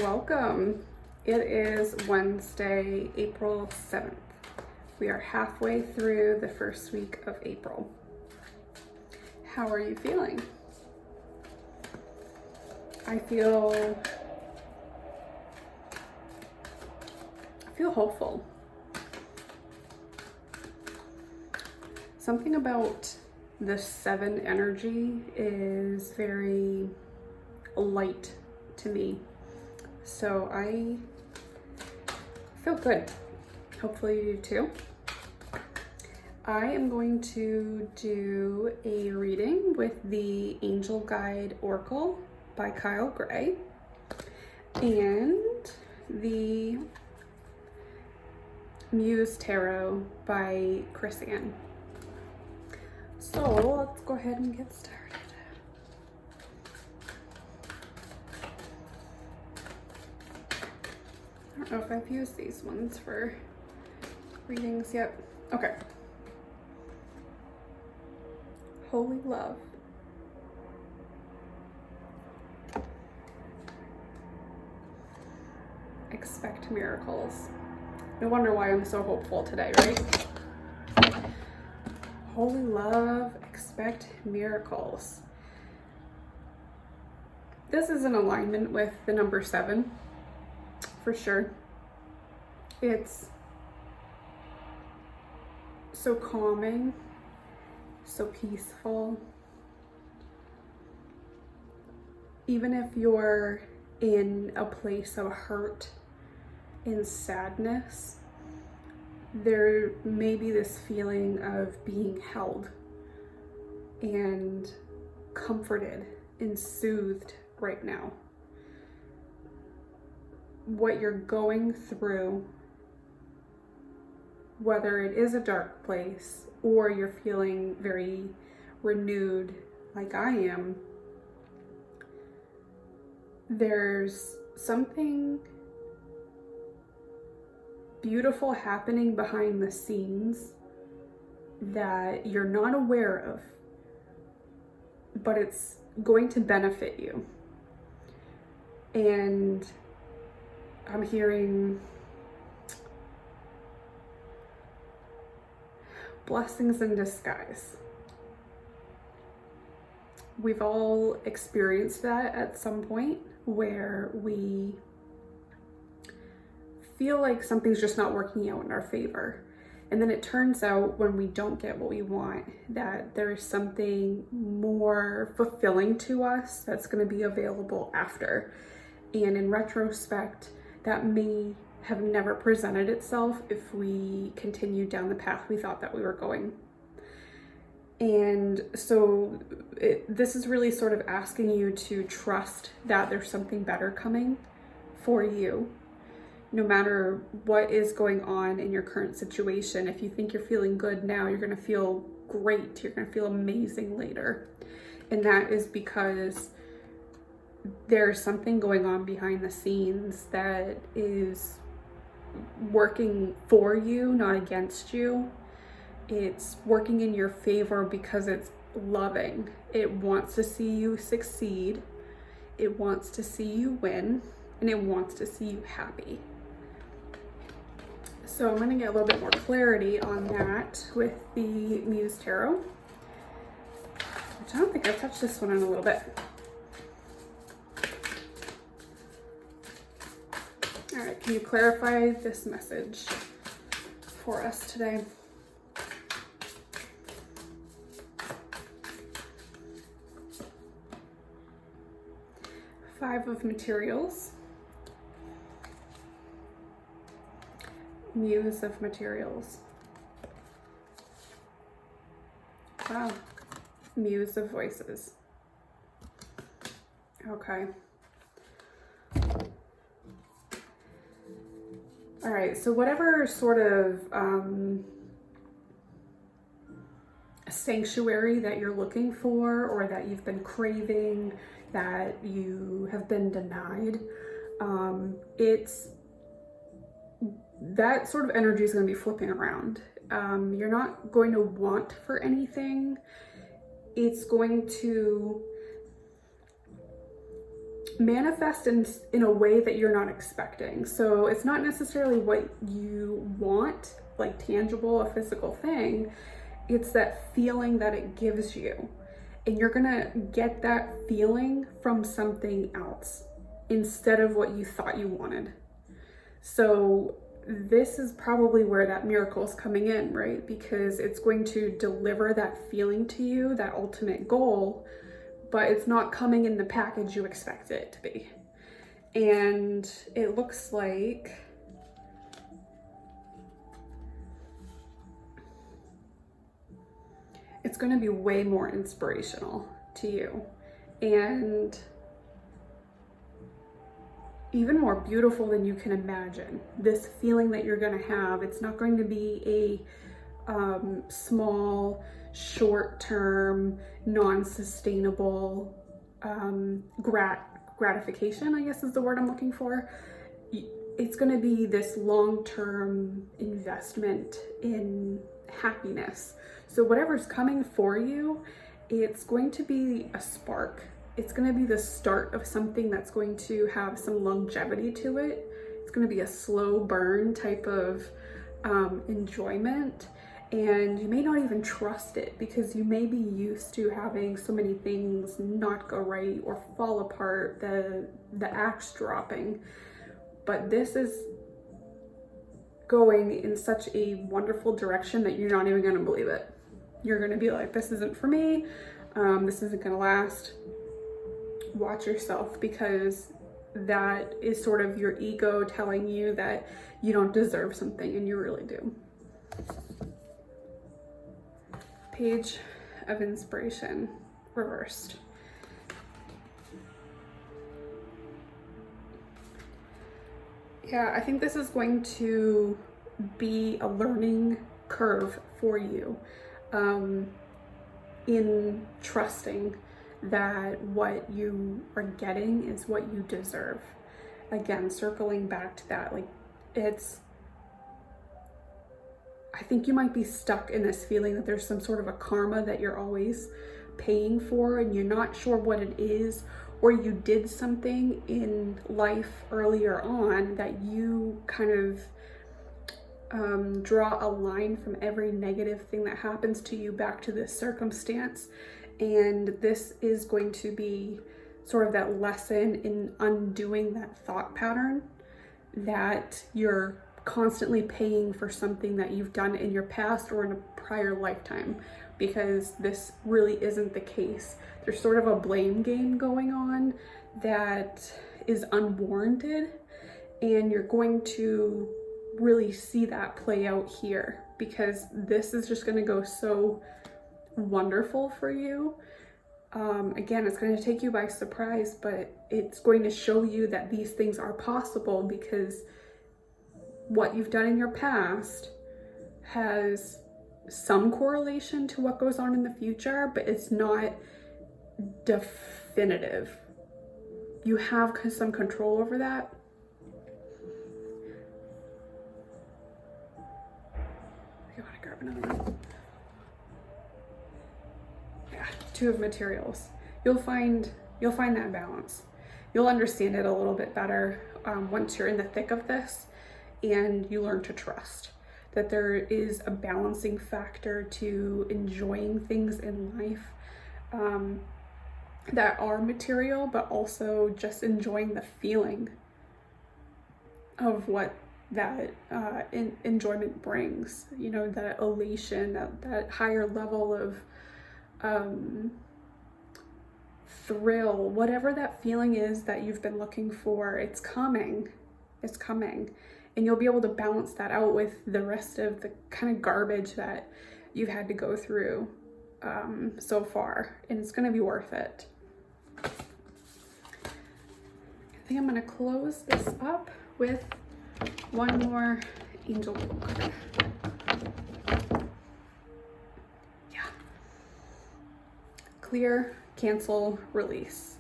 Welcome. It is Wednesday, April 7th. We are halfway through the first week of April. How are you feeling? I feel hopeful. Something about the 7 energy is very light to me. So I feel good. Hopefully you do too. I am going to do a reading with the Angel Guide Oracle by Kyle Gray and the Muse Tarot by Chris Ann. So let's go ahead and get started. I don't know if I've used these ones for readings yet. Okay. Holy love. Expect miracles. No wonder why I'm so hopeful today, right? Holy love, expect miracles. This is in alignment with the number 7, for sure. It's so calming, so peaceful. Even if you're in a place of hurt and sadness, there may be this feeling of being held and comforted and soothed right now. What you're going through, whether it is a dark place or you're feeling very renewed like I am, there's something beautiful happening behind the scenes that you're not aware of, but it's going to benefit you. And I'm hearing blessings in disguise. We've all experienced that at some point where we feel like something's just not working out in our favor. And then it turns out when we don't get what we want, that there's something more fulfilling to us that's going to be available after. And in retrospect, that may have never presented itself if we continued down the path we thought that we were going. And so this is really sort of asking you to trust that there's something better coming for you. No matter what is going on in your current situation, if you think you're feeling good now, you're going to feel great. You're going to feel amazing later. And that is because there's something going on behind the scenes that is working for you, not against you. It's working in your favor because it's loving. It wants to see you succeed. It wants to see you win. And it wants to see you happy. So I'm going to get a little bit more clarity on that with the Muse Tarot, which I don't think I've touched this one in a little bit. All right, can you clarify this message for us today? Five of Materials. Muse of Materials. Wow. Muse of Voices. Okay. All right, so whatever sort of sanctuary that you're looking for, or that you've been craving, that you have been denied, it's that sort of energy is going to be flipping around. You're not going to want for anything. It's going to manifest in a way that you're not expecting. So it's not necessarily what you want, like tangible, a physical thing. It's that feeling that it gives you. And you're gonna get that feeling from something else instead of what you thought you wanted. So this is probably where that miracle is coming in, right? Because it's going to deliver that feeling to you, that ultimate goal, but it's not coming in the package you expect it to be. And it looks like it's going to be way more inspirational to you and even more beautiful than you can imagine. This feeling that you're going to have, it's not going to be a small, short-term, non-sustainable gratification, I guess is the word I'm looking for. It's going to be this long-term investment in happiness. So whatever's coming for you, it's going to be a spark. It's going to be the start of something that's going to have some longevity to it. It's going to be a slow burn type of enjoyment. And you may not even trust it because you may be used to having so many things not go right or fall apart, the axe dropping. But this is going in such a wonderful direction that you're not even going to believe it. You're going to be like, this isn't for me. This isn't going to last. Watch yourself, because that is sort of your ego telling you that you don't deserve something, and you really do. Page of Inspiration reversed. Yeah, I think this is going to be a learning curve for you in trusting that what you are getting is what you deserve. Again, circling back to that, like I think you might be stuck in this feeling that there's some sort of a karma that you're always paying for and you're not sure what it is, or you did something in life earlier on that you kind of draw a line from every negative thing that happens to you back to this circumstance. And this is going to be sort of that lesson in undoing that thought pattern that you're constantly paying for something that you've done in your past or in a prior lifetime, because this really isn't the case. There's sort of a blame game going on that is unwarranted, and you're going to really see that play out here, because this is just going to go so wonderful for you. Again, it's going to take you by surprise, but it's going to show you that these things are possible, because what you've done in your past has some correlation to what goes on in the future, but it's not definitive. You have some control over that. I want to grab another one. Yeah, Two of Materials. You'll find that balance. You'll understand it a little bit better once you're in the thick of this and you learn to trust that there is a balancing factor to enjoying things in life that are material, but also just enjoying the feeling of what that enjoyment brings, you know, that elation, that higher level of thrill, whatever that feeling is that you've been looking for. It's coming. And you'll be able to balance that out with the rest of the kind of garbage that you've had to go through so far, and it's going to be worth it. I think I'm going to close this up with one more angel card. Yeah. Clear, cancel, release.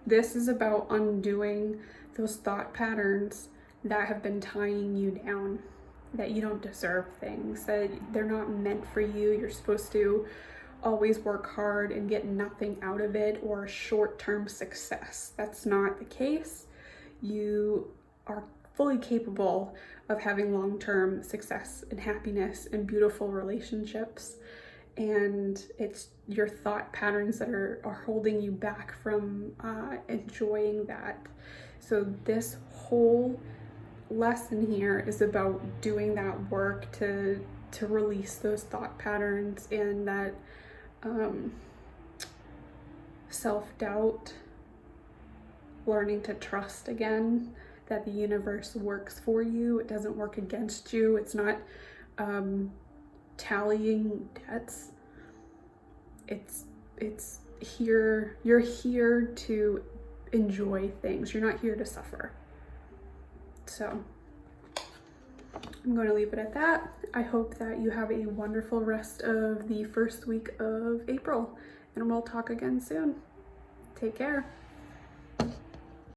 This is about undoing those thought patterns that have been tying you down, that you don't deserve things, that they're not meant for you. You're supposed to always work hard and get nothing out of it or short-term success. That's not the case. You are fully capable of having long-term success and happiness and beautiful relationships. And it's your thought patterns that are holding you back from enjoying that. So this whole lesson here is about doing that work to release those thought patterns and that self-doubt, learning to trust again that the universe works for you. It doesn't work against you. It's not tallying debts. It's here. You're here to enjoy things. You're not here to suffer. So I'm going to leave it at that. I hope that you have a wonderful rest of the first week of April, and we'll talk again soon. Take care.